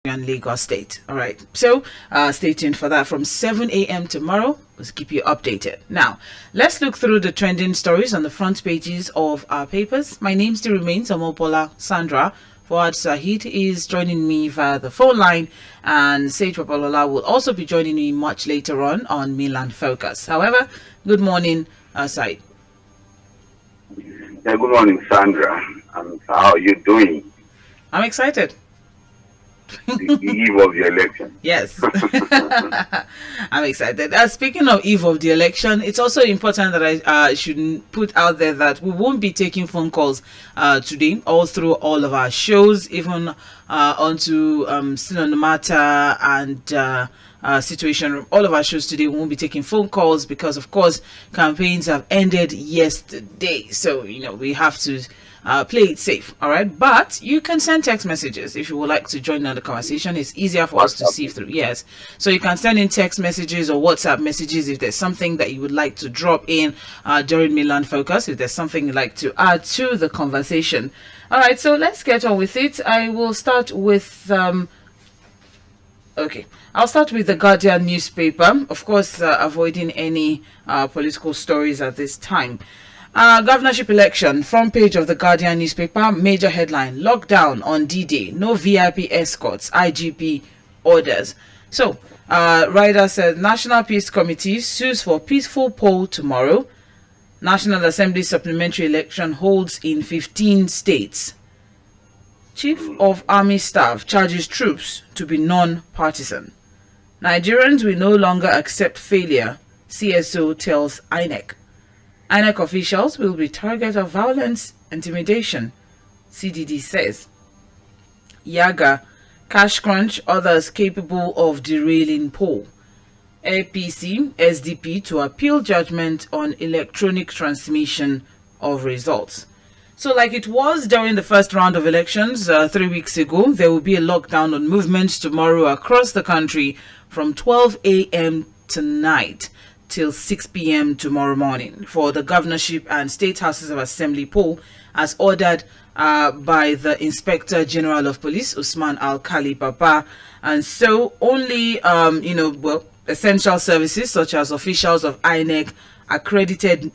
and Lagos State. All right. So stay tuned for that from 7 a.m. tomorrow. Let's keep you updated. Now, let's look through the trending stories on the front pages of our papers. My name still remains Mobola Sandra. Fuhad Saheed is joining me via the phone line, and Sage Papalola will also be joining me much later on Milan Focus. However, good morning, Saheed. Yeah, good morning, Sandra. And how are you doing? I'm excited. The eve of the election. Yes. I'm excited. Speaking of eve of the election, it's also important that I should put out there that we won't be taking phone calls today all through all of our shows, even onto Still on the Matter and Situation Room. All of our shows today won't be taking phone calls because, of course, campaigns have ended yesterday. So, we have to play it safe. All right. But you can send text messages if you would like to join in the conversation. It's easier for us to sift through. Yes. So you can send in text messages or WhatsApp messages if there's something that you would like to drop in during Milan Focus, if there's something you'd like to add to the conversation. All right. So let's get on with it. I will start with okay, I'll start with the Guardian newspaper, of course, avoiding any political stories at this time. Governorship election, front page of the Guardian newspaper, major headline, lockdown on D-Day, no VIP escorts, IGP orders. So, Ryder said, National Peace Committee sues for peaceful poll tomorrow. National Assembly supplementary election holds in 15 states. Chief of Army Staff charges troops to be non-partisan. Nigerians will no longer accept failure, CSO tells INEC. INEC officials will be target of violence, intimidation, CDD says. Yaga, cash crunch, others capable of derailing poll. APC, SDP to appeal judgment on electronic transmission of results. So like it was during the first round of elections 3 weeks ago, there will be a lockdown on movements tomorrow across the country from 12 a.m. tonight till 6 p.m. tomorrow morning for the governorship and state houses of assembly poll as ordered by the Inspector General of Police, Usman Al-Khali Baba. And so only, essential services such as officials of INEC, accredited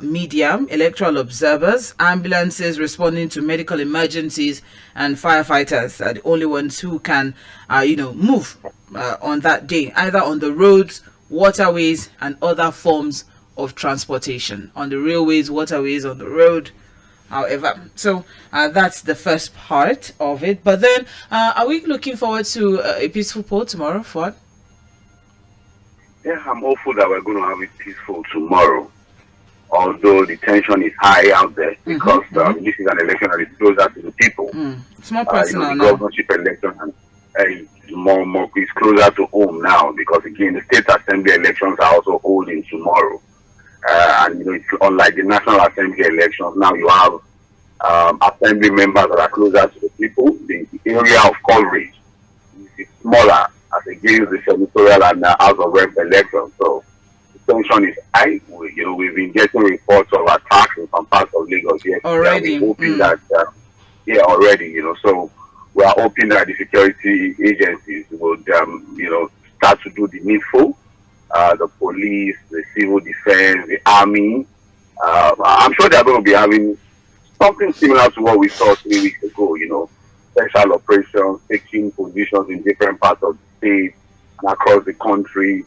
media, electoral observers, ambulances responding to medical emergencies, and firefighters are the only ones who can, move on that day, either on the roads, waterways, and other forms of transportation, on the railways, waterways, on the road, however. So that's the first part of it. But then, are we looking forward to a peaceful poll tomorrow, Fuhad? Yeah, I'm hopeful that we're going to have it peaceful tomorrow, although the tension is high out there because this is an election that is closer to the people. It's more personal the now. governorship election and more is closer to home now because again the state assembly elections are also holding tomorrow, and it's unlike the national assembly elections. Now you have assembly members that are closer to the people. The area of coverage is smaller as against the senatorial and House of Rep elections. So the tension is high. We've been getting reports of attacks in some parts of Lagos already. We're hoping that already. So we are hoping that the security agencies would start to do the needful. The police, the civil defense, the army. I'm sure they're going to be having something similar to what we saw 3 weeks ago. Special operations, taking positions in different parts of the state and across the country.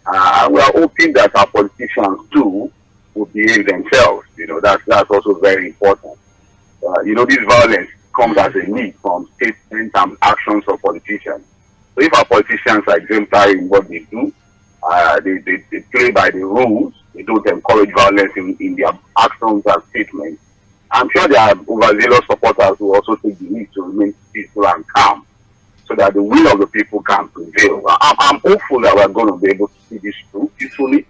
We are hoping that our politicians too will behave themselves. That's also very important. This violence comes as a need from statements and actions of politicians. So if our politicians are exemplary in what they do, they play by the rules, they don't encourage violence in their actions and statements, I'm sure there are overzealous supporters who also take the need to remain peaceful and calm so that the will of the people can prevail. I'm hopeful that we're going to be able to see this through peacefully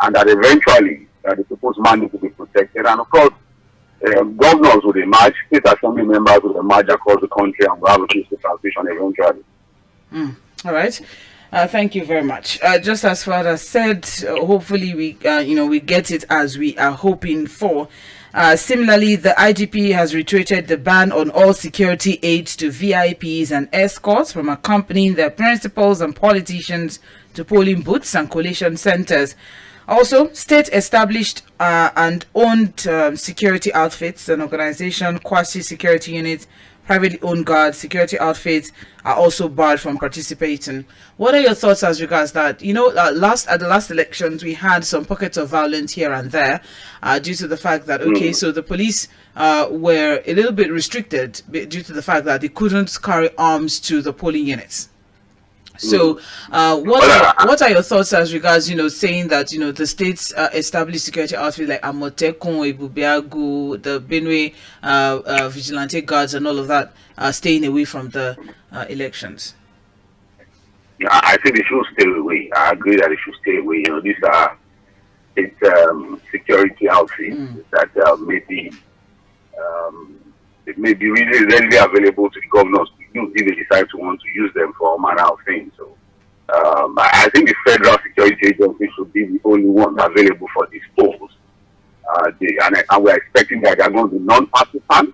and that eventually the people's money will be protected. And of course, governors will emerge, state assembly members will emerge across the country and we'll have a peaceful transition eventually. All right. Thank you very much. Just as Father said, hopefully we get it as we are hoping for. Similarly, the IGP has reiterated the ban on all security aids to VIPs and escorts from accompanying their principals and politicians to polling booths and collation centers. Also, state-established and owned security outfits and organization, quasi-security units, privately owned guards, security outfits are also barred from participating. What are your thoughts as regards that? You know, at the last elections, we had some pockets of violence here and there due to the fact that, okay, so the police were a little bit restricted due to the fact that they couldn't carry arms to the polling units. So, what are your thoughts as regards, you know, saying that, you know, the states established security outfits like Amotekun, Ibubiagu, the Benue vigilante guards, and all of that are staying away from the elections? Yeah, I think they should stay away. I agree that they should stay away. You know, these are security outfits that it may be really readily available to the governors to use if they decide to want to use them for all manner of things. So I think the federal security agency should be the only one available for these polls. And we're expecting that they're going to be non-partisan.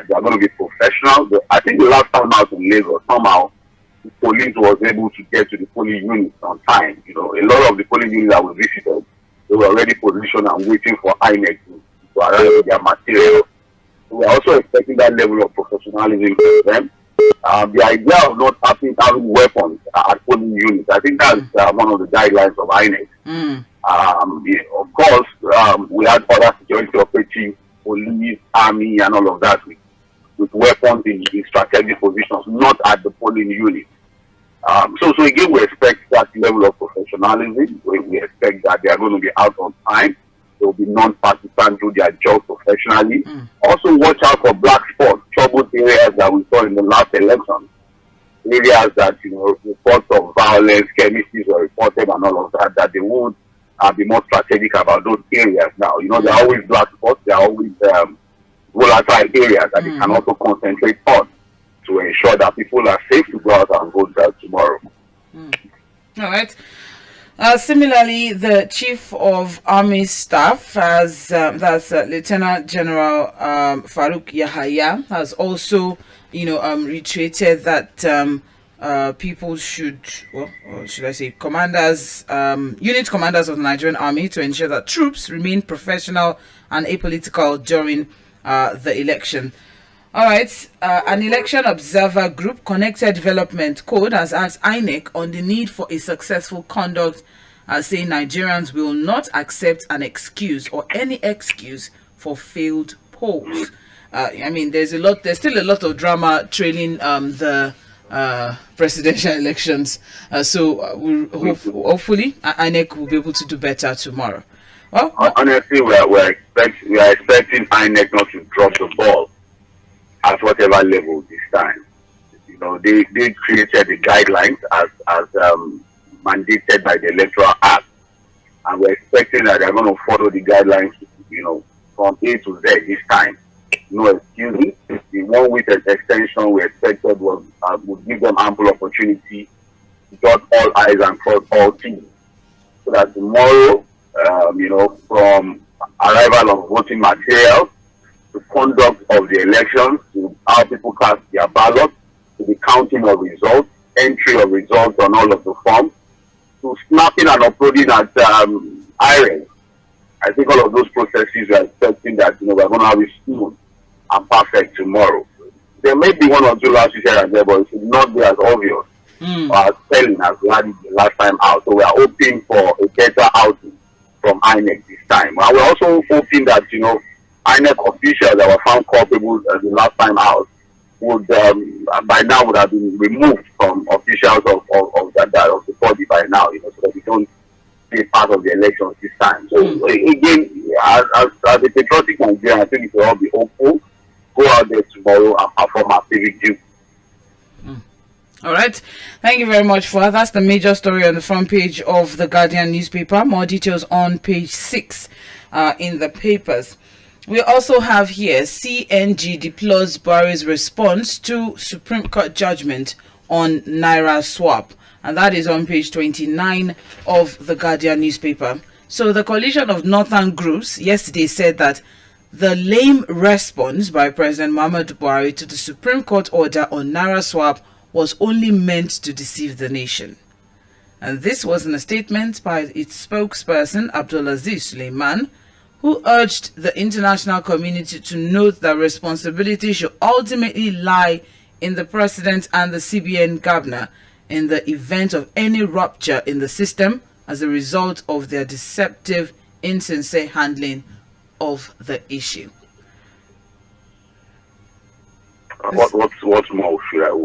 They're going to be professional. I think the last time out in Lagos, somehow the police was able to get to the polling units on time. You know, a lot of the polling units that we visited, they were already positioned and waiting for INEC to arrive with their material. We're also expecting that level of professionalism from them. The idea of not having weapons at polling units, I think that's one of the guidelines of INEC. Of course, we had other security operatives, police, army, and all of that with weapons in strategic positions, not at the polling unit. So again, we expect that level of professionalism. We expect that they are going to be out on time. They will be non-partisan, do their job professionally. Also, watch out for black spots, troubled areas that we saw in the last election. Areas that, you know, reports of violence, chemistries were reported and all of that, that they would be more strategic about those areas now. You know, there are always black spots, there are always volatile areas that they can also concentrate on to ensure that people are safe to go out and vote tomorrow. All right. Similarly, the Chief of Army Staff, that's Lieutenant General Farouk Yahaya, has also, you know, reiterated that people should, or should I say, commanders, unit commanders of the Nigerian Army, to ensure that troops remain professional and apolitical during the election. All right, an election observer group, Connected Development Code, has asked INEC on the need for a successful conduct, saying Nigerians will not accept an excuse or any excuse for failed polls. I mean, there's still a lot of drama trailing the presidential elections. So hopefully INEC will be able to do better tomorrow. Well, honestly, we are expecting INEC not to drop the ball at whatever level this time. You know, they created the guidelines as mandated by the Electoral Act, and we're expecting that they're going to follow the guidelines, you know, from A to Z this time. No excuses. The 1 week extension we expected would give them ample opportunity to dot all I's and cross all T's, so that tomorrow, you know, from arrival of voting materials, the conduct of the elections, to how people cast their ballots, to the counting of results, entry of results on all of the forms, to snapping and uploading at IREN. I think all of those processes are expecting that, you know, we're going to have it smooth and perfect tomorrow. There may be one or two lapses here and there, but it should not be as obvious or as telling as we had it the last time out. So we are hoping for a better outing from INEC this time. And we're also hoping that, you know, INEC officials that were found culpable the last time out would by now would have been removed from officials of the body by now, you know, so that we don't be part of the elections this time. So again, as a patriotic Nigerian, I think we should all be hopeful, go out there tomorrow and perform our civic duty. All right. Thank you very much, Fuhad. That's the major story on the front page of the Guardian newspaper. More details on page 6 in the papers. We also have here CNG deplores Buhari's response to Supreme Court judgment on Naira swap. And that is on page 29 of the Guardian newspaper. So the coalition of northern groups yesterday said that the lame response by President Muhammadu Buhari to the Supreme Court order on Naira swap was only meant to deceive the nation. And this was in a statement by its spokesperson, Abdulaziz Suleiman, who urged the international community to note that responsibility should ultimately lie in the president and the CBN governor in the event of any rupture in the system as a result of their deceptive, insincere handling of the issue. What more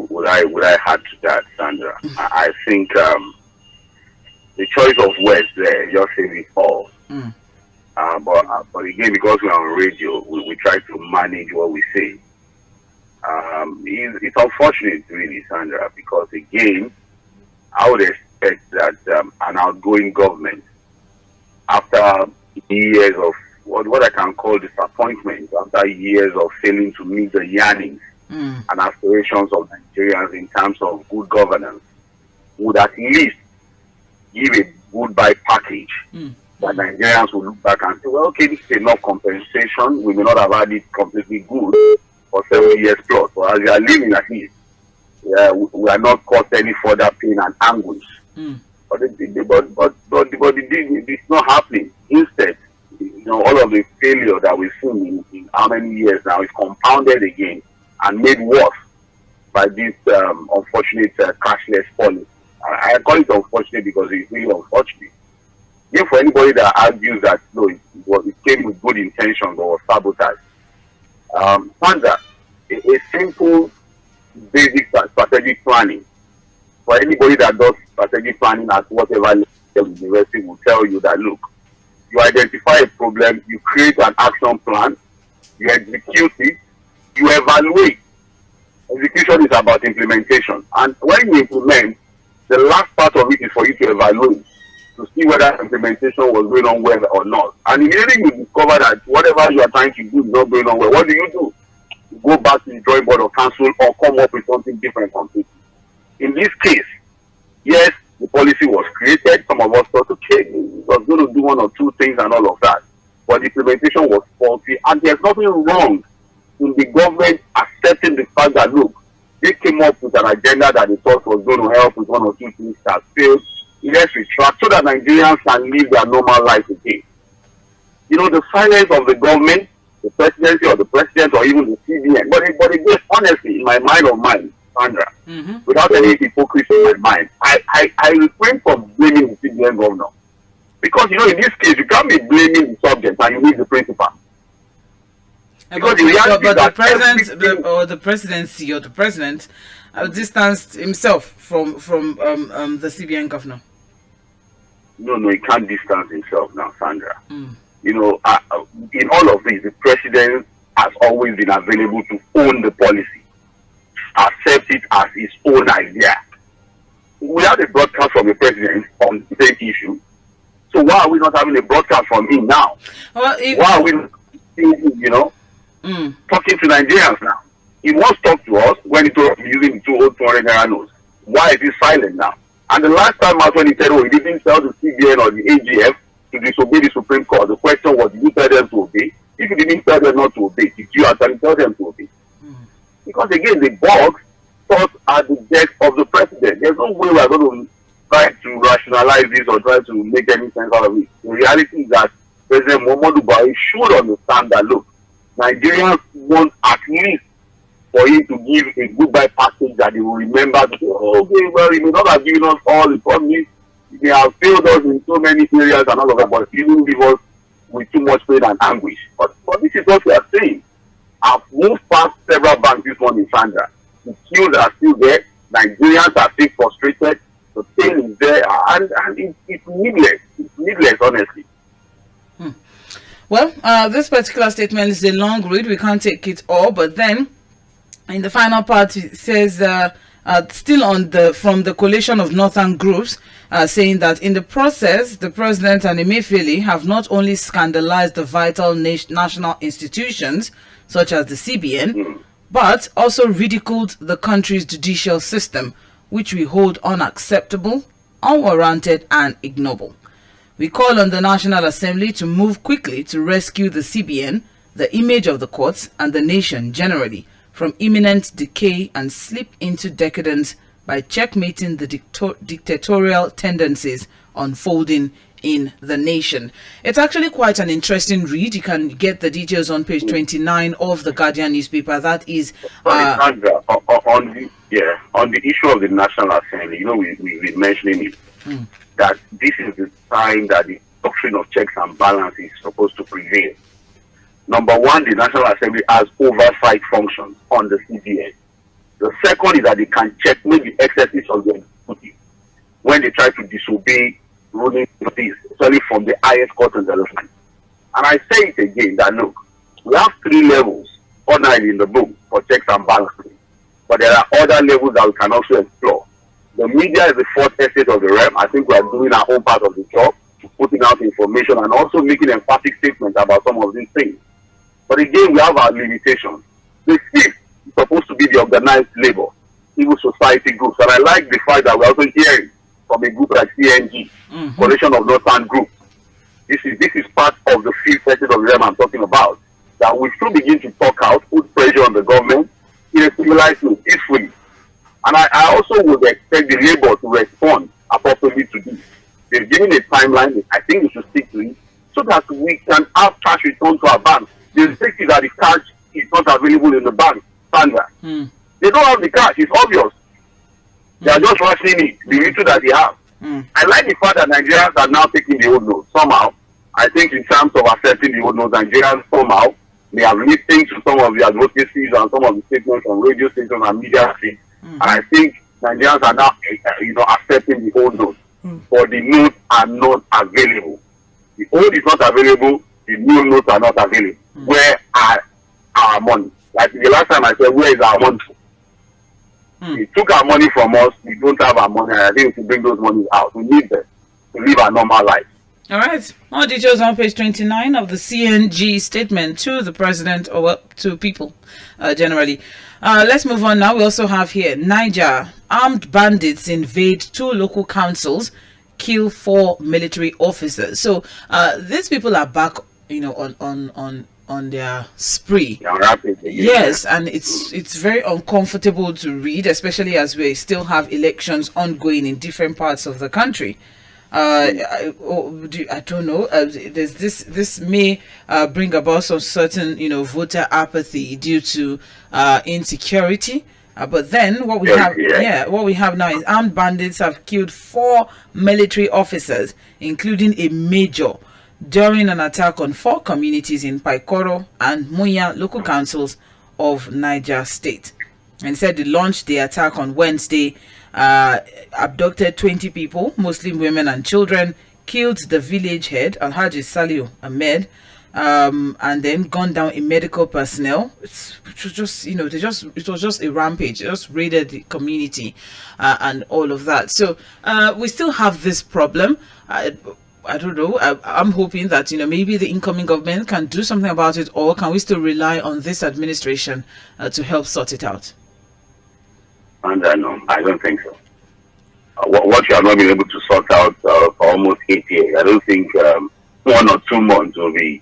would I add to that, Sandra? I think the choice of words there just says it all. But again, because we're on radio, we try to manage what we say. It's unfortunate, really, Sandra, because again, I would expect that an outgoing government, after years of what I can call disappointment, after years of failing to meet the yearnings and aspirations of Nigerians in terms of good governance, would at least give a goodbye package that Nigerians will look back and say, well, okay, this is enough compensation. We may not have had it completely good for 7 years plus, but as we are living at least, we are not caused any further pain and anguish. But it's not happening. Instead, all of the failure that we've seen in how many years now is compounded again and made worse by this unfortunate cashless policy. I call it unfortunate because it's really unfortunate. Even for anybody that argues that no, it came with good intentions or sabotage. Sandra, a simple, basic strategic planning. For anybody that does strategic planning at whatever level the university will tell you that, look, you identify a problem, you create an action plan, you execute it, you evaluate. Execution is about implementation. And when you implement, the last part of it is for you to evaluate, to see whether implementation was going on well or not. And immediately you discover that whatever you are trying to do is not going on well, what do? You go back to the drawing board of council or come up with something different completely. In this case, yes, the policy was created. Some of us thought, okay, it was going to do one or two things and all of that. But the implementation was faulty. And there's nothing wrong in the government accepting the fact that, look, they came up with an agenda that they thought was going to help with one or two things that failed. Let's retract so that Nigerians can live their normal life again. The silence of the government, the presidency or the president or even the CBN. But again, honestly, in my mind of mine, Sandra, without any hypocrisy in my mind, I refrain from blaming the CBN governor. Because, in this case, you can't be blaming the subject and you need the principal. But the president or the presidency or the president distanced himself from the CBN governor. No, he can't distance himself now, Sandra. In all of this, the president has always been available to own the policy, accept it as his own idea. We had a broadcast from the president on the same issue. So why are we not having a broadcast from him now? Well, why are we not, talking to Nigerians now? He once talked to us when he told us using the 200 naira notes. Why is he silent now? And the last time out when he said, he didn't tell the CBN or the AGF to disobey the Supreme Court, the question was, did you tell them to obey? If you didn't tell them not to obey, did you actually tell them to obey? Because again, the box thought at the desk of the president. There's no way we're going to try to rationalize this or try to make any sense out of it. The reality is that President Muhammadu Buhari should understand that, look, Nigerians want at least for him to give a goodbye package that they will remember to say, okay, well, he may not have given us all the promise. He may have failed us in so many areas and all of that, but he didn't leave us with too much pain and anguish. But this is what we are saying. I've moved past several banks this morning, Sandra. The queues are still there. Nigerians are still frustrated. The pain is there, and it's needless. It's needless, honestly. Well, this particular statement is a long read. We can't take it all, but then in the final part, it says, still from the coalition of northern groups, saying that in the process, the president and Emefiele have not only scandalized the vital national institutions, such as the CBN, but also ridiculed the country's judicial system, which we hold unacceptable, unwarranted, and ignoble. We call on the National Assembly to move quickly to rescue the CBN the image of the courts and the nation generally from imminent decay and slip into decadence by checkmating the dictatorial tendencies unfolding in the nation. It's actually quite an interesting read. You can get the details on page 29 of the Guardian newspaper. That is on the issue of the National Assembly, we've been mentioning it, that this is the sign that the doctrine of checks and balances is supposed to prevail. Number one, the National Assembly has oversight functions on the CBN. The second is that they can checkmate the excesses of the executive when they try to disobey ruling notice, especially from the highest court in the land. And I say it again that look, we have 3 levels ordinarily in the book for checks and balances, but there are other levels that we can also explore. The media is the fourth estate of the realm. I think we are doing our own part of the job, putting out information and also making emphatic statements about some of these things. But again, we have our limitations. The fifth is supposed to be the organized labor, civil society groups. And I like the fact that we're also hearing from a group like CNG, Coalition of Northern Groups. This is part of the fifth estate of the realm I'm talking about. That we should begin to talk out, put pressure on the government in a civilized way, peacefully. And I also would expect the labor to respond appropriately to this. They've given a timeline. I think we should stick to it so that we can have cash returned to our banks. The mistake is that the cash is not available in the bank standard. They don't have the cash. It's obvious. They are just rationing it, the little that they have. I like the fact that Nigerians are now taking the old notes. Somehow, I think in terms of accepting the old notes, Nigerians somehow may have listened to some of the advocacies and some of the statements on radio stations and media feeds. And I think Nigerians are now, accepting the old notes. But the notes are not available. The old is not available. The new notes are not available. Where are our money? Like the last time I said, where is our money? They took our money from us. We don't have our money. And I think we should bring those monies out. We need them to live a normal life. All right. More details on page 29 of the CNG statement to the president or to people generally. Let's move on now. We also have here Niger. Armed bandits invade 2 local councils, kill 4 military officers. So these people are back, on their spree. Yes, and it's very uncomfortable to read, especially as we still have elections ongoing in different parts of the country. I don't know. There's this may bring about some certain voter apathy due to insecurity. But then what we have now is armed bandits have killed 4 military officers, including a major, during an attack on 4 communities in Paikoro and Muya local councils of Niger State. And said they launched the attack on Wednesday, abducted 20 people, mostly women and children, killed the village head, Alhaji Saliu Ahmed, and then gunned down a medical personnel. It was just a rampage. They just raided the community and all of that. So we still have this problem. I don't know. I'm hoping that maybe the incoming government can do something about it, or can we still rely on this administration to help sort it out? And no, I don't think so. What you have not been able to sort out for almost 8 years, I don't think 1 or 2 months will be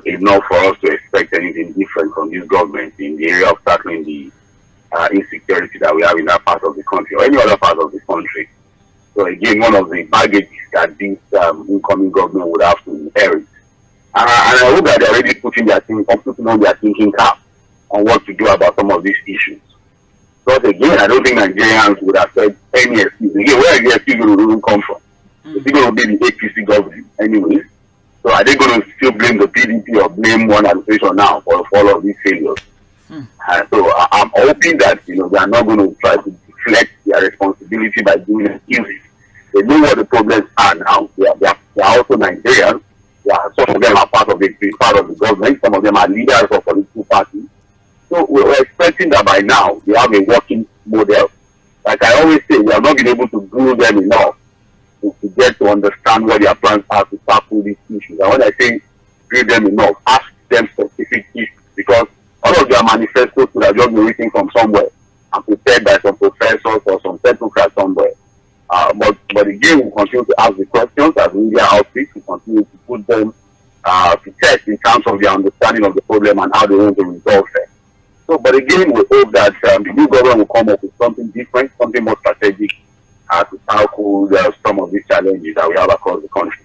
enough for us to expect anything different from this government in the area of tackling the insecurity that we have in that part of the country or any other part of the country. So again, one of the baggages that this incoming government would have to inherit. And I hope that they're already putting their thinking cap on what to do about some of these issues. But again, I don't think Nigerians would have said any excuse. Again, where the excuse will come from? It's going to be the APC government anyways. So are they going to still blame the PDP or blame one administration now for all of these failures? So I'm hoping that they are not going to try to deflect their responsibility by doing excuses. They know what the problems are now. They are also Nigerians. Some of them are part of the government. Some of them are leaders of political parties. So we're expecting that by now they have a working model. Like I always say, we have not been able to grill them enough to get to understand what their plans are to tackle these issues. And when I say grill them enough, ask them specific issues, because all of their manifestos could have just been written from somewhere and prepared by some professors or some technocrats somewhere. But again, we continue to ask the questions as media outreach. We continue to put them to test in terms of their understanding of the problem and how they want to resolve it. So, but again, we hope that the new government will come up with something different, something more strategic to tackle some of these challenges that we have across the country.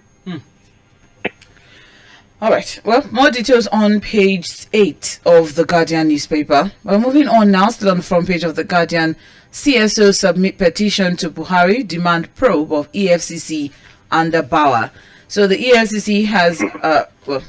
All right. Well, more details on page 8 of the Guardian newspaper. Well, moving on now, still on the front page of the Guardian, CSO submit petition to Buhari, demand probe of EFCC under Bauer. So the EFCC has, well,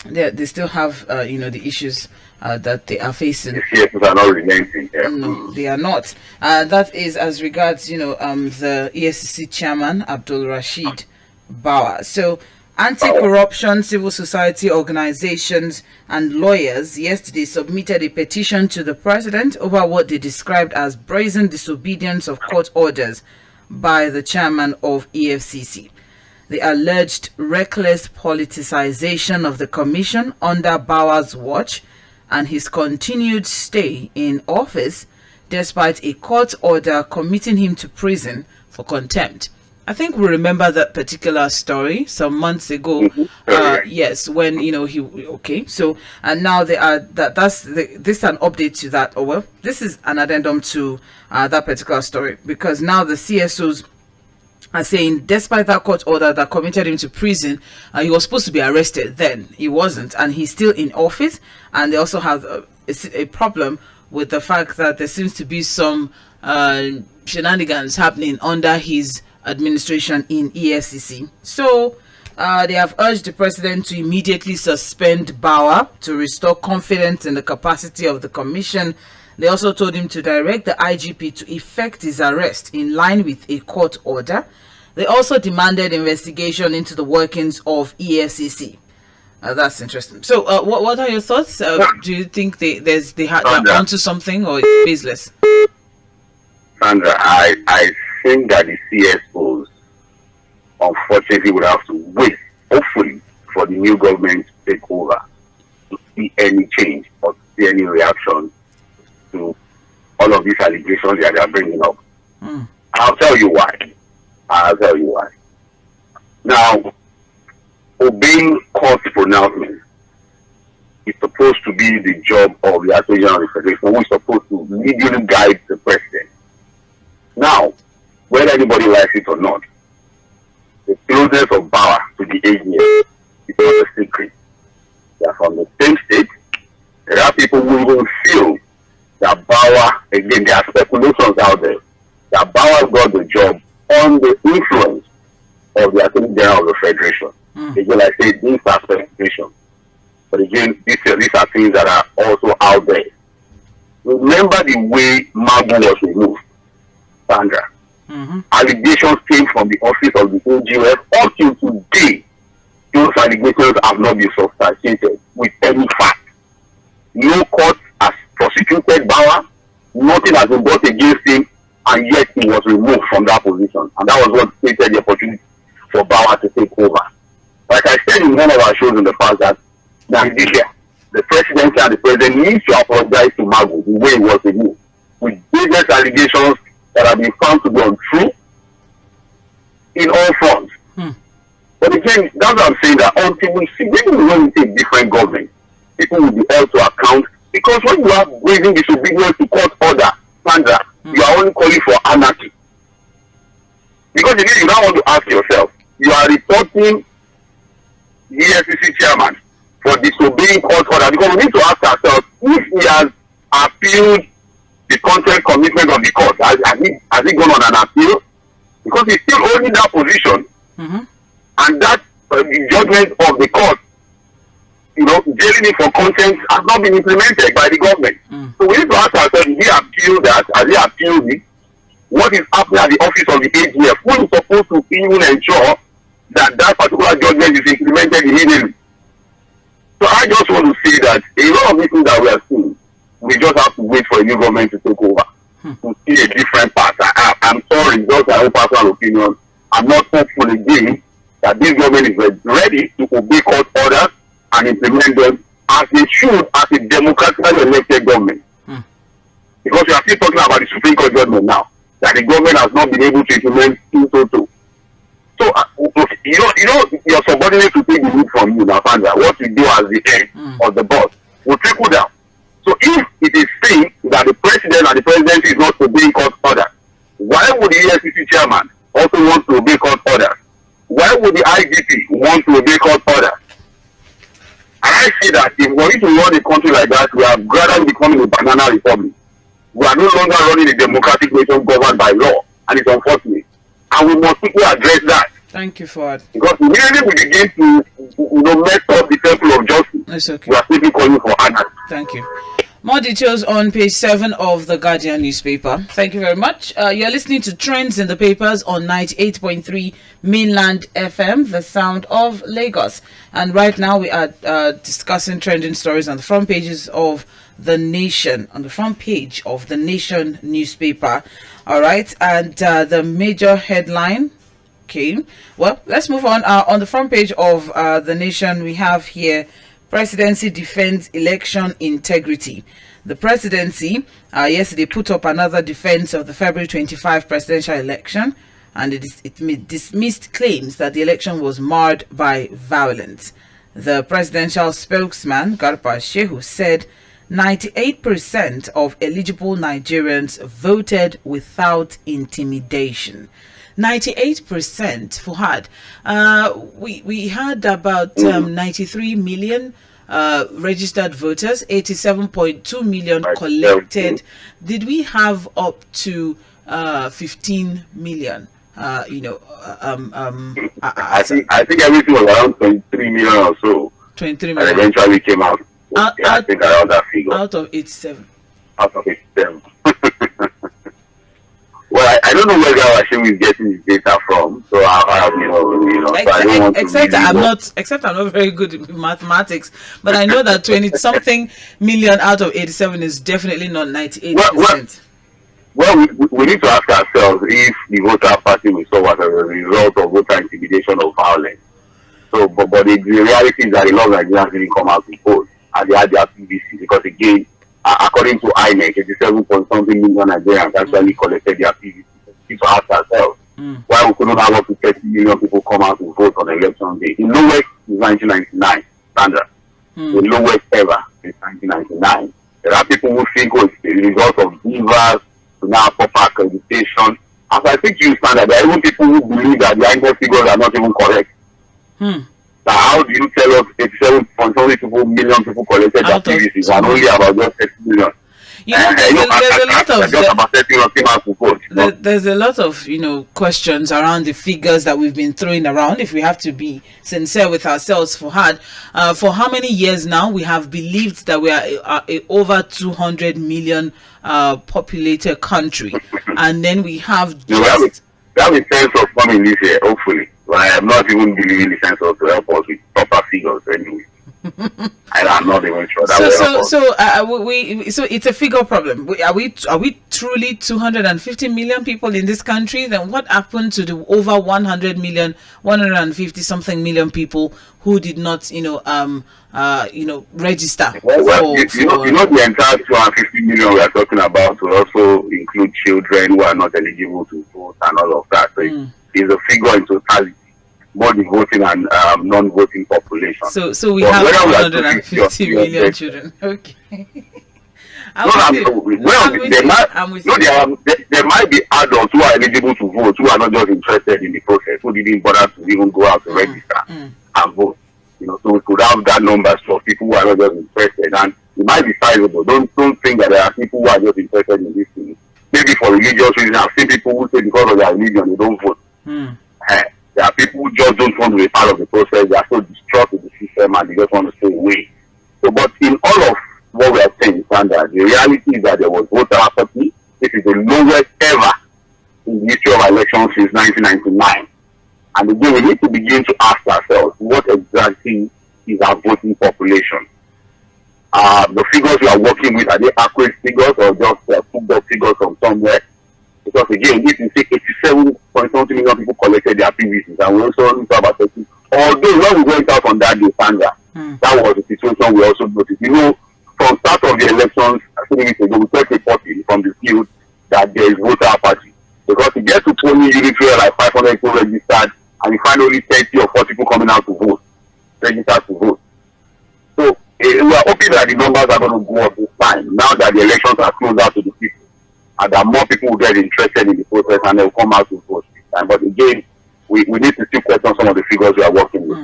they still have, the issues that they are facing. The CSOs are not relenting. No, they are not. That is as regards, the EFCC chairman, Abdul Rashid Bauer. So anti-corruption, civil society organizations and lawyers yesterday submitted a petition to the president over what they described as brazen disobedience of court orders by the chairman of EFCC. The alleged reckless politicization of the commission under Bauer's watch and his continued stay in office despite a court order committing him to prison for contempt. I think we remember that particular story some months ago. Yes, when So and now they are this is an update to that. Or well, this is an addendum to that particular story, because now the CSOs are saying, despite that court order that committed him to prison, he was supposed to be arrested. Then he wasn't, and he's still in office. And they also have a problem with the fact that there seems to be some shenanigans happening under his administration in EFCC. So they have urged the president to immediately suspend Bauer to restore confidence in the capacity of the commission. They also told him to direct the IGP to effect his arrest in line with a court order. They also demanded investigation into the workings of EFCC. That's interesting. So what are your thoughts? Do you think they're onto something, or it's baseless? Sandra, I think that the CSOs unfortunately would have to wait, hopefully, for the new government to take over to see any change or to see any reaction to all of these allegations that they are bringing up. I'll tell you why. Now, obeying court pronouncements is supposed to be the job of the Attorney General of the Federation, who is supposed to legally guide the president. Now, whether anybody likes it or not, the closeness of Bauer to the AGM is not a secret. They are from the same state. There are people who even feel that Bauer, again, there are speculations out there, that Bauer got the job on the influence of the Attorney General of the Federation. Again, I say these are speculations. But again, these are things that are also out there. Remember the way Magu was removed, Sandra. Allegations came from the office of the OGF. Up till today, those allegations have not been substantiated with any fact. No court has prosecuted Bauer. Nothing has been brought against him, and yet he was removed from that position. And that was what created the opportunity for Bauer to take over. Like I said in one of our shows in the past, that Nigeria, the presidency and the president needs to apologize to Magu the way it was removed, with business allegations that have been found to be untrue in all fronts. But again, that's what I'm saying, that until we see, maybe we want to take different government, people will be held to account, because when you are raising disobedience to court order, Sandra, you are only calling for anarchy. Because again, you now want to ask yourself, you are reporting the EFCC chairman for disobeying court order, because we need to ask ourselves, if he has appealed the content commitment of the court, has he gone on an appeal? Because he's still holding that position, and that the judgment of the court, jailing him for content has not been implemented by the government. So we need to ask ourselves, did he appeal that? Has he appealed it? What is happening at the office of the AGF? Who is supposed to even ensure that that particular judgment is implemented immediately? So I just want to say that a lot of these things that we are seeing, we just have to wait for a new government to take over to see a different path. I'm sorry, just my own personal opinion. I'm not hopeful again that this government is ready to obey court orders and implement them as they should, as a democratically elected government. Because we are still talking about the Supreme Court judgment now, that the government has not been able to implement in total. So okay, your subordinate to take the lead from you, Nafanda. What you do as the head of the boss will trickle down. So if it is seen that the president and the presidency is not obeying court orders, why would the EFCC chairman also want to obey court orders? Why would the IGP want to obey court orders? And I say that if we need to run a country like that, we are gradually becoming a banana republic. We are no longer running a democratic nation governed by law, and it's unfortunate. And we must quickly address that. Thank you, Fuhad. Because immediately we begin to mess up the temple of justice. It's okay. We are simply calling for anarchy. Thank you. More details on page 7 of the Guardian newspaper. Thank you very much. You're listening to Trends in the Papers on 98.3 Mainland FM, the sound of Lagos. And right now we are discussing trending stories on the front pages of The Nation, on the front page of The Nation newspaper. All right. And the major headline. Okay. Well, let's move on. On the front page of The Nation, we have here, Presidency defends election integrity. The presidency yesterday put up another defense of the February 25 presidential election, and it dismissed claims that the election was marred by violence. The presidential spokesman, Garba Shehu, said 98% of eligible Nigerians voted without intimidation. 98%, Fuhad. We had about 93 million registered voters, 87.2 million collected. Did we have up to 15 million? I think everything was around 23 million or so. 23 million. And eventually came out. I think around that figure. Out of 87. Out of 87. Well, I don't know where Hashem is getting his data from, so I don't want to. Except I'm not very good in mathematics, but I know that 20-something million out of 87 is definitely not 98%. Well, we need to ask ourselves if the voter party we saw was as a result of voter intimidation or violence. So, but the reality is that a lot of Nigerians didn't come out to vote, and they had their PVC because again, according to INEC, 87.something million Nigerians actually collected their PVC. We need to ask ourselves why we couldn't have up to 30 million people come out to vote on election day. The lowest is 1999 standard. The lowest ever is 1999. There are people who think it's the result of divers to now proper accreditation. As I think you standard, there are even people who believe that the INEC figures are not even correct. So how do you tell us 87.something million people collected their PVCs and only about just 30 million? There's a lot of questions around the figures that we've been throwing around. If we have to be sincere with ourselves, for how many years now we have believed that we are a over 200 million populated country, and then we have just we have a sense of coming this year, hopefully. But I am not even believing the sense of to help us with proper figures anyway. I'm not even sure that so it's a figure problem. Are we truly 250 million people in this country? Then what happened to the over 100 million, 150 something million people who did not register? The entire 250 million we are talking about will also include children who are not eligible to vote and all of that. So it's a figure in totality, both the voting and non-voting population. So we have 150 million children. Okay. There might be adults who are eligible to vote who are not just interested in the process, who didn't bother to even go out to register and vote. So we could have that numbers for people who are not just interested, and it might be sizable. Don't think that there are people who are just interested in this thing. Maybe for religious reasons. I've seen people who say because of their religion they don't vote. There are people who just don't want to be part of the process. They are so distraught with the system and they just want to stay away. So, but in all of what we are saying, standard, the reality is that there was voter apathy. This is the lowest ever in the history of elections since 1999. And again, we need to begin to ask ourselves, what exactly is our voting population? The figures we are working with, are they accurate figures or just football figures from somewhere? Because again, if you say 87.something million people collected their PVCs, and we also need to about 30. Although when we went out on that day, that was the situation we also noticed. From start of the elections, 3 weeks ago, we kept reporting from the field that there is voter apathy. Because to get to polling units where like 500 people registered and you find only 30 or 40 people coming out to vote, register to vote. So we are hoping that the numbers are going to go up this time, now that the elections are closer to the people, and that more people will get interested in the process and they'll come out to vote this time. But again, we need to still question some of the figures we are working with.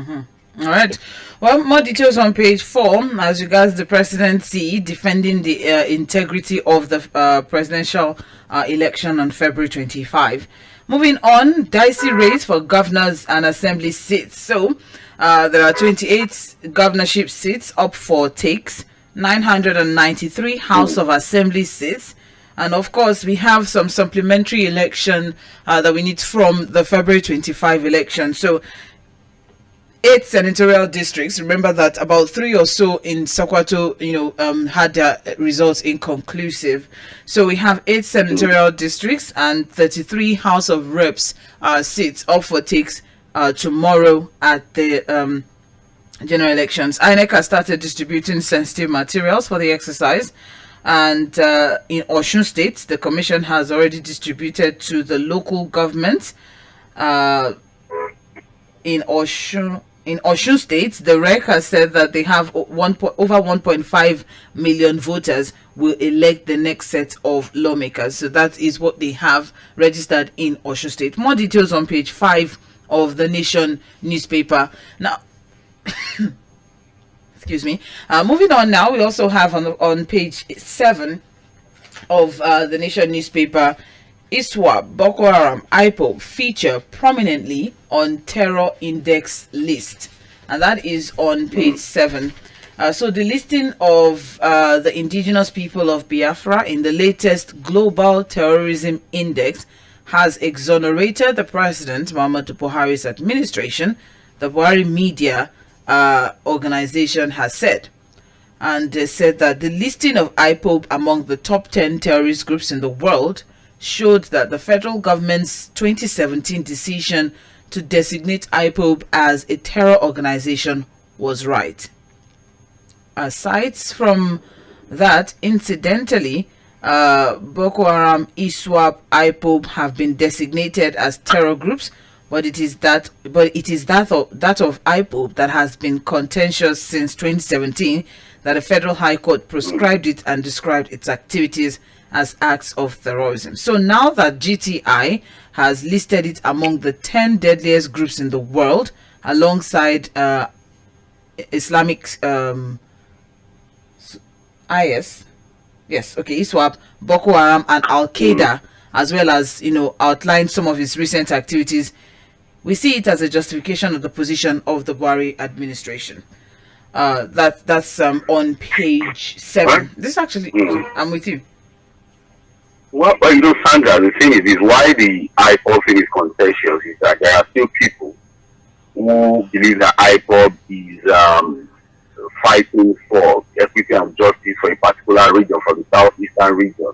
All right. Well, more details on page 4 as regards the presidency defending the integrity of the presidential election on February 25. Moving on, dicey race for governors and assembly seats. So there are 28 governorship seats up for takes, 993 House of Assembly seats. And of course, we have some supplementary election that we need from the February 25 election. So 8 senatorial districts. Remember that about 3 or so in Sokoto, had their results inconclusive. So we have 8 senatorial districts and 33 House of Reps seats up for takes tomorrow at the general elections. INEC has started distributing sensitive materials for the exercise. And in Osun State, the commission has already distributed to the local government. In Osun State, the REC has said that they have over 1.5 million voters will elect the next set of lawmakers. So that is what they have registered in Osun State. More details on page 5 of the Nation newspaper. Now, excuse me. Moving on now, we also have on page 7 of the Nation newspaper, ISWAP, Boko Haram, IPOB feature prominently on terror index list, and that is on page 7. So the listing of the indigenous people of Biafra in the latest global terrorism index has exonerated the president Muhammadu Buhari's administration, the Buhari media organization has said. And they said that the listing of IPOB among the top 10 terrorist groups in the world showed that the federal government's 2017 decision to designate IPOB as a terror organization was right. Aside from that, incidentally, Boko Haram, ISWAP, IPOB have been designated as terror groups, but it is that of IPOB that has been contentious since 2017, that the Federal High Court prescribed it and described its activities as acts of terrorism. So now that GTI has listed it among the 10 deadliest groups in the world, alongside Islamic IS, yes, okay, ISWAP, Boko Haram, and Al Qaeda, as well as outlined some of its recent activities, we see it as a justification of the position of the Buhari administration. That's on page 7. This actually, I'm with you. Well, Sandra, the thing is why the IPOB thing is contentious is that there are still people who believe that IPOB is fighting for equity and justice for a particular region, for the southeastern region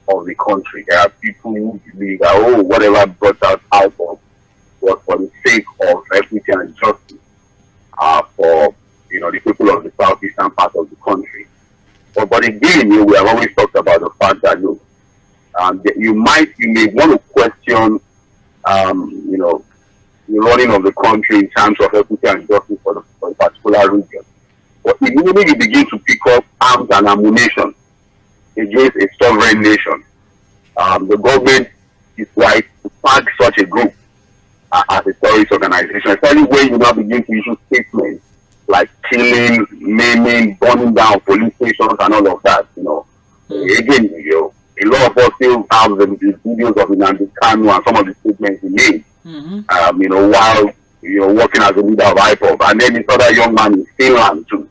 of the country. There are people who believe that, whatever brought out IPOB was for the sake of equity and justice for the people of the southeastern part of the country. But again, we have always talked about the fact that you may want to question the running of the country in terms of equity and justice for a particular region. But immediately you begin to pick up arms and ammunition against a sovereign nation, the government is right to tag such a group as a terrorist organization, especially when you now begin to issue statements like killing, maiming, burning down police stations and all of that. Again, a lot of us still have the videos of Nnamdi Kanu and some of the statements he made, while working as a leader of IPOB, and then this other young man in Finland too,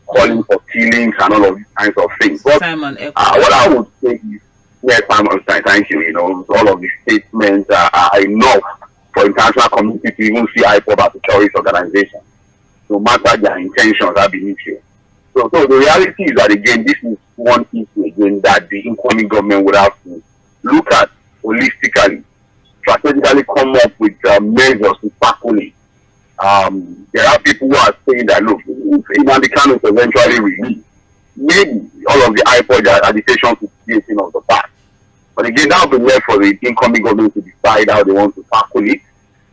calling for killings and all of these kinds of things. But Simon, what I would say is, yes, Simon, thank you. All of these statements are enough for international community to even see IPOB as a terrorist organization, no matter their intentions are beneath you. So the reality is that, again, this is one issue again that the incoming government would have to look at holistically, strategically come up with measures to tackle it. There are people who are saying that, look, if Nnamdi Kanu is eventually released, maybe all of the IPOB agitation could be a thing of the past. But again, that will be left for the incoming government to decide how they want to tackle it.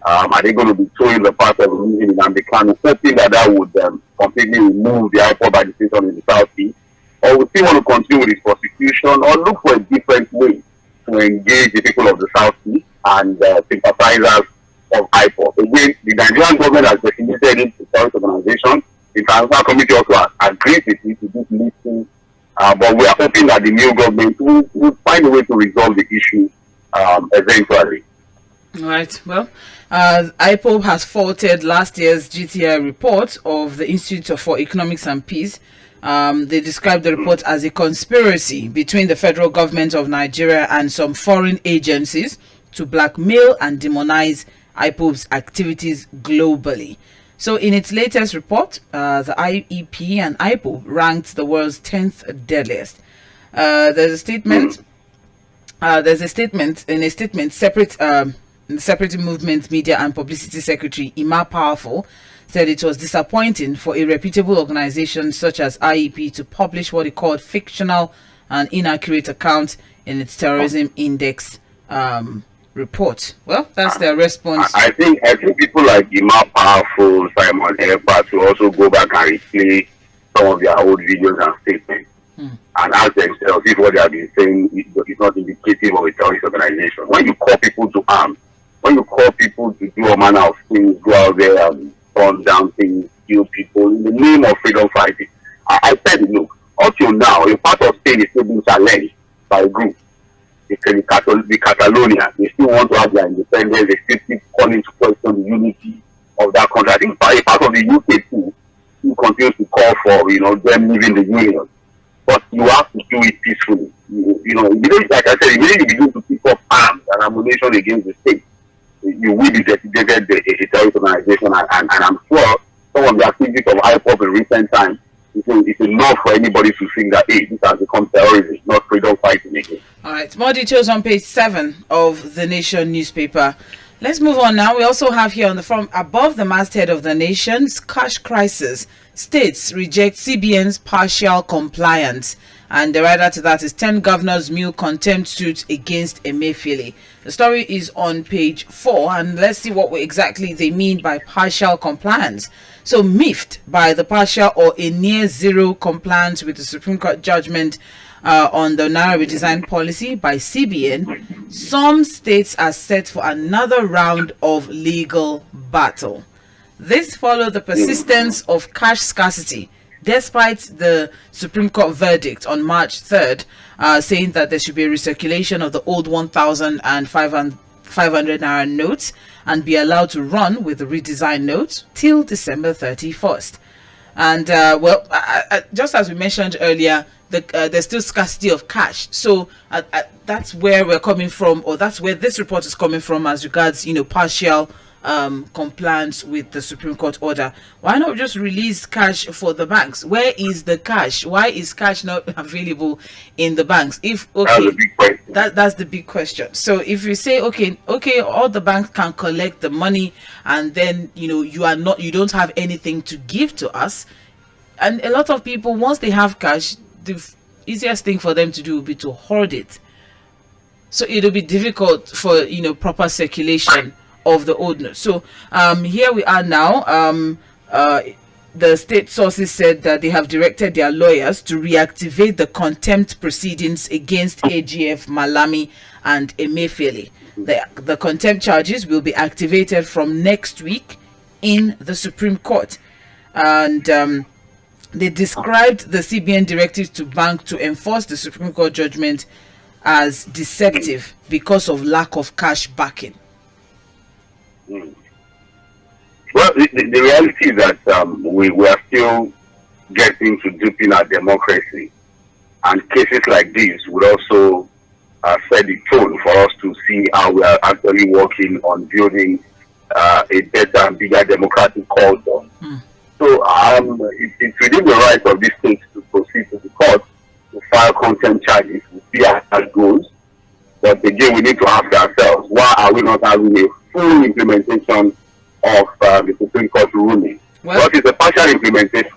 Are they going to be towing the part of reasoning and the can, hoping that would completely remove the IPOB agitation in the southeast? Or we still want to continue with this prosecution, or look for a different way to engage the people of the southeast and sympathizers of IPOB? Again, the Nigerian government has designated it as a terrorist organization. The international community also has agreed with it to this listing, but we are hoping that the new government will find a way to resolve the issue eventually. Right. Well, IPOB has faulted last year's GTI report of the Institute for Economics and Peace. They described the report as a conspiracy between the federal government of Nigeria and some foreign agencies to blackmail and demonize IPOB's activities globally. So in its latest report, the IEP and IPOB ranked the world's 10th deadliest. There's a statement. Separate Movement Media and Publicity Secretary Ima Powerful said it was disappointing for a reputable organization such as IEP to publish what he called fictional and inaccurate accounts in its terrorism index report. Well, that's their response. I think people like Ima Powerful, Simon Epa to also go back and replay some of their old videos and statements and ask themselves if what they have been saying is not indicative of a terrorist organization. When you call people to arms, when you call people to do a manner of things, go out there and burn down things, kill people in the name of freedom fighting, I said, look, up till now, a part of Spain is still being challenged by a group. The Catalonia, they still want to have their independence, they still keep calling to question the unity of that country. I think a part of the UK too, who continues to call for, them leaving the union. But you have to do it peacefully. Like I said, immediately you begin to pick up arms and ammunition against the state, you will be designated a terrorist organization, and I'm sure some of the activities of IPOB in recent times it's enough for anybody to think that, hey, this has become terrorism, not freedom fighting again. All right, more details on page 7 of the Nation newspaper. Let's move on now. We also have here on the front, above the masthead of the Nation's cash crisis, states reject CBN's partial compliance. And the writer to that is 10 governors mule contempt suits against Emefiele. The story is on page 4, and let's see what exactly they mean by partial compliance. So, miffed by the partial or a near zero compliance with the Supreme Court judgment on the Naira redesign policy by CBN, some states are set for another round of legal battle. This followed the persistence of cash scarcity, despite the Supreme Court verdict on March 3rd, saying that there should be a recirculation of the old 1,000 and 500 Naira notes and be allowed to run with the redesigned notes till December 31st. And, just as we mentioned earlier, there's still scarcity of cash. So that's where we're coming from, or that's where this report is coming from as regards, partial compliance with the Supreme Court order. Why not just release cash for the banks? Where is the cash? Why is cash not available in the banks? That's the big question. So if you say okay, all the banks can collect the money, and then you don't have anything to give to us, and a lot of people, once they have cash, the easiest thing for them to do would be to hoard it. So it'll be difficult for proper circulation of the old notes. So here we are now. The state sources said that they have directed their lawyers to reactivate the contempt proceedings against AGF, Malami, and Emefiele. The contempt charges will be activated from next week in the Supreme Court. And they described the CBN directive to bank to enforce the Supreme Court judgment as deceptive because of lack of cash backing. Well, the reality is that we are still getting to deepen our democracy, and cases like this would also set the tone for us to see how we are actually working on building a better and bigger democratic culture. So it's within the right of this state to proceed to the court to file contempt charges. We'll see how that goes. But again, we need to ask ourselves, why are we not having a full implementation of the Supreme Court ruling? Well, it's a partial implementation.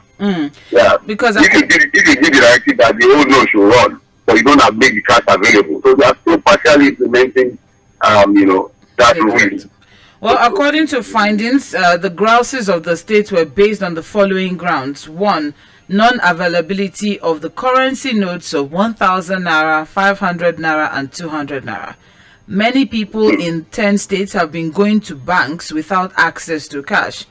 Yeah, because if you give the directive that the old law should run, but you don't have made the cash available, so they are still partially implementing, that ruling. Well, according to findings, the grouses of the state were based on the following grounds. One, non-availability of the currency notes of 1,000 naira, 500 naira, and 200 naira. Many people in 10 states have been going to banks without access to cash.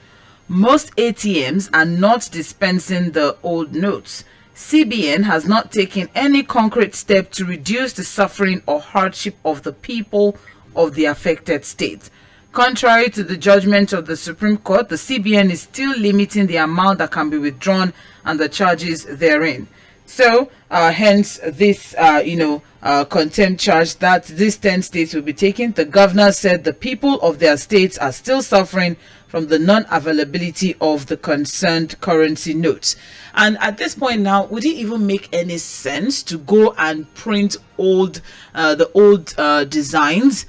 Most ATMs are not dispensing the old notes. CBN has not taken any concrete step to reduce the suffering or hardship of the people of the affected states. Contrary to the judgment of the Supreme Court, the CBN is still limiting the amount that can be withdrawn and the charges therein. So, hence this, contempt charge that these 10 states will be taking. The governor said the people of their states are still suffering from the non-availability of the concerned currency notes. And at this point now, would it even make any sense to go and print the old designs?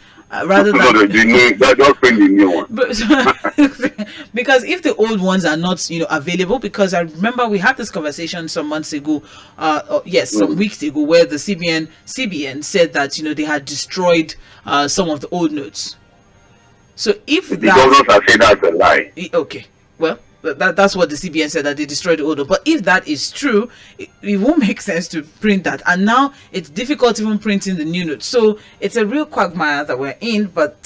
Rather than just print the new one. Because if the old ones are not available, because I remember we had this conversation some months ago, some weeks ago, where the CBN said that they had destroyed some of the old notes. So if the governors are saying that's a lie. Okay, well, that's what the CBN said, that they destroyed the old note. But if that is true, it won't make sense to print that. And now it's difficult even printing the new notes. So it's a real quagmire that we're in. But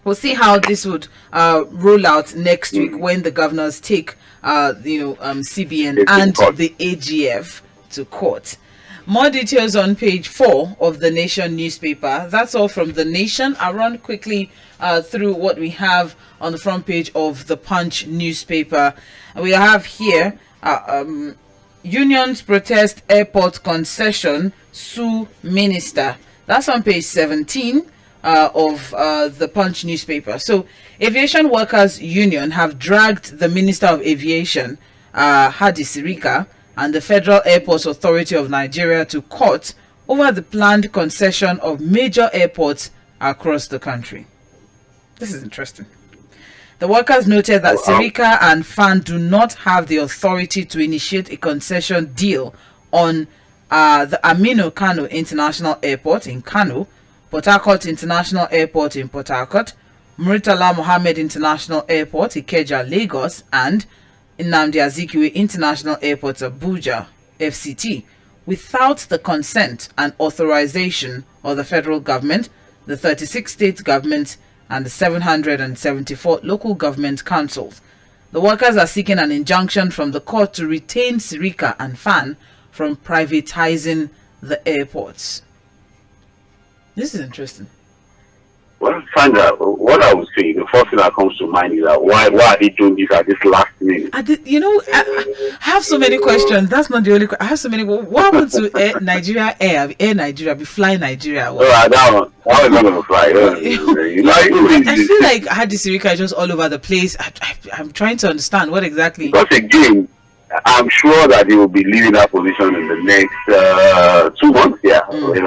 we'll see how this would roll out next week when the governors take CBN and the AGF to court. More details on page 4 of the Nation newspaper. That's all from the Nation. I'll run quickly through what we have on the front page of the Punch newspaper. We have here unions protest airport concession, sue minister. That's on page 17 of the Punch newspaper. So, aviation workers union have dragged the Minister of Aviation, Hadi Sirika, and the Federal Airports Authority of Nigeria to court over the planned concession of major airports across the country. This is interesting. The workers noted that Sirika and FAN do not have the authority to initiate a concession deal on the Aminu Kano International Airport in Kano, Port Harcourt International Airport in Port Harcourt, Murtala Mohammed International Airport, Ikeja, Lagos, and Nnamdi Azikiwe International Airport, Abuja, FCT, without the consent and authorization of the federal government, the 36 state governments, and the 774 local government councils. The workers are seeking an injunction from the court to retain Sirika and FAN from privatizing the airports. This is interesting. Well, Sandra, what I would say, the first thing that comes to mind is that why are they doing this at this last minute? I have so many questions. That's not the only question. I have so many. What happened to Air Nigeria, be fly Nigeria? That one is not going to fly. I feel like Hadi Sirika is just all over the place. I'm trying to understand what exactly. Because again, I'm sure that they will be leaving that position in the next 2 months.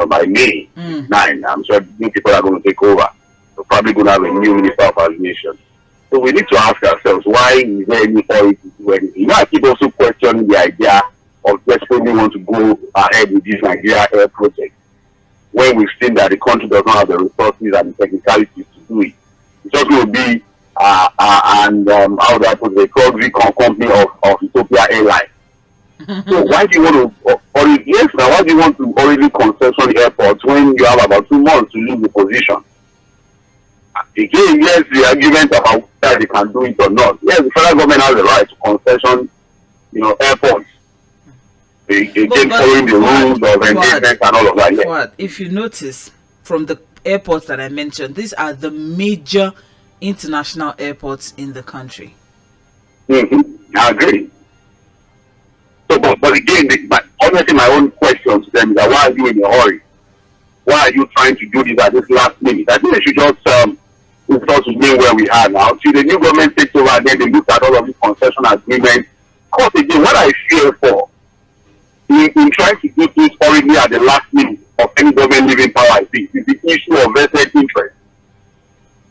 By May 9, I'm sure new people are going to take over. We're probably going to have a new minister of aviation. So we need to ask ourselves, why is there any authority to do anything? I keep also questioning the idea of desperately want to go ahead with this Nigeria Air project when we've seen that the country does not have the resources and the technicalities to do it. It's just going to be how do I put it, a cross-recon company of Ethiopia Airlines. So why do you want to, why do you want to already concession airports when you have about 2 months to leave the position? Again, yes, the argument about whether they can do it or not. Yes, the federal government has the right to concession, airports. Again, following the rules of engagement and all of that. Fuhad, if you notice, from the airports that I mentioned, these are the major international airports in the country. I agree. So, but again, honestly, my own question to them is that why are you in a hurry? Why are you trying to do this at this last minute? I think they should just remain where we are now. See, the new government takes over and then they look at all of these concession agreements. Because again, what I fear for in trying to do this already at the last minute of any government leaving power is the issue of vested interest.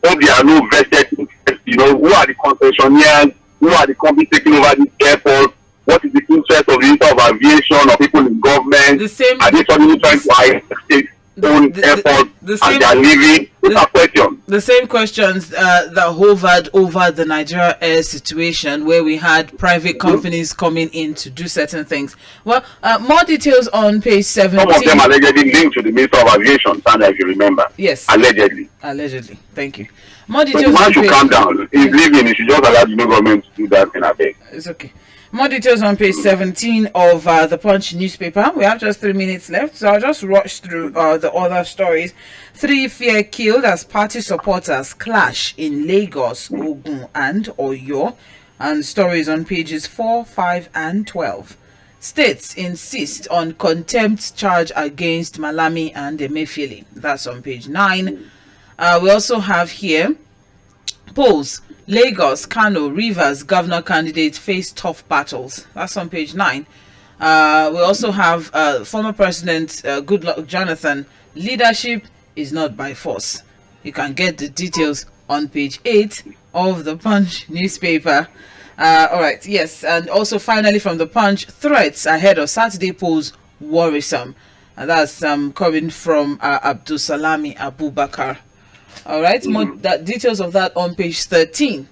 So there are no vested interests, who are the concessionaires, who are the companies taking over this airport, what is the interest of the Minister of Aviation or people in government? Are they suddenly trying to hire state-owned airport and they are living without question. The same questions that hovered over the Nigeria Air situation, where we had private companies coming in to do certain things. Well, more details on page 17. Some of them allegedly linked to the Minister of Aviation, Sandra, if you remember. Yes. Allegedly. Allegedly. Thank you. More So details. the man should calm down. He's leaving. He should just allow the new government to do that in a bit. It's okay. More details on page 17 of the Punch newspaper. We have just 3 minutes left, so I'll just rush through the other stories. 3 fear killed as party supporters clash in Lagos, Ogun, and Oyo. And stories on pages 4, 5, and 12. States insist on contempt charge against Malami and Emefiele. That's on page 9. We also have here polls. Lagos, Kano, Rivers governor candidates face tough battles. That's on page 9. We also have former President Goodluck Jonathan. Leadership is not by force. You can get the details on page 8 of the Punch newspaper. All right, yes, and also finally from the Punch, threats ahead of Saturday polls worrisome. And that's coming from Abdul Salami Abubakar. All right, more details of that on page 13.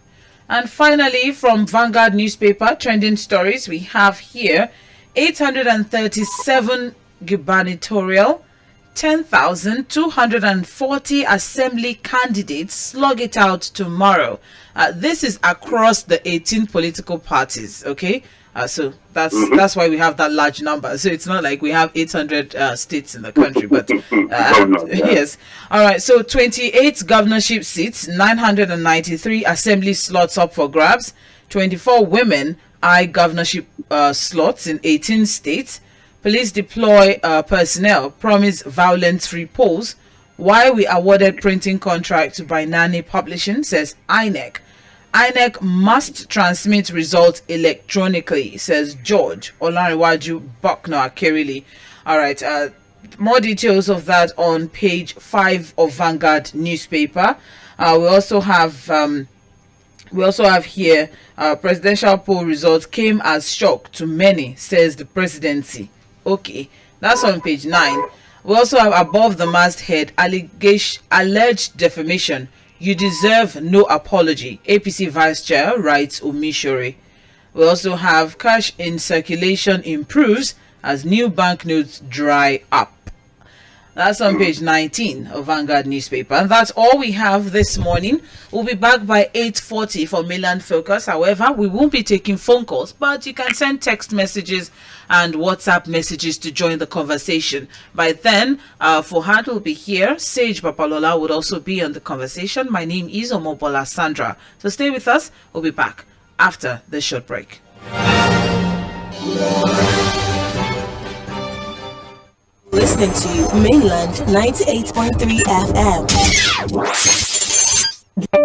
And finally, from Vanguard newspaper, trending stories, we have here 837 gubernatorial, 10,240 assembly candidates slug it out tomorrow. This is across the 18 political parties, okay? So that's why we have that large number. So it's not like we have 800 states in the country, but yes. All right. So 28 governorship seats, 993 assembly slots up for grabs. 24 women eye governorship slots in 18 states. Police deploy personnel, promise violence-free polls. Why we awarded printing contract to Binani Publishing, says INEC. INEC must transmit results electronically, says George Olanrewaju Buckner Akerele. All right, more details of that on page 5 of Vanguard newspaper. We also have here presidential poll results came as shock to many, says the presidency. Okay, that's on page 9. We also have above the masthead alleged defamation. You deserve no apology. APC Vice Chair writes Omishore. We also have cash in circulation improves as new banknotes dry up. That's on page 19 of Vanguard newspaper. And that's all we have this morning. We'll be back by 8:40 for Mainland Focus. However, we won't be taking phone calls, but you can send text messages and WhatsApp messages to join the conversation. By then, Fuhad will be here. Sage Papalola would also be on the conversation. My name is Mobola Sandra. So stay with us. We'll be back after this short break. Listening to Mainland 98.3 FM.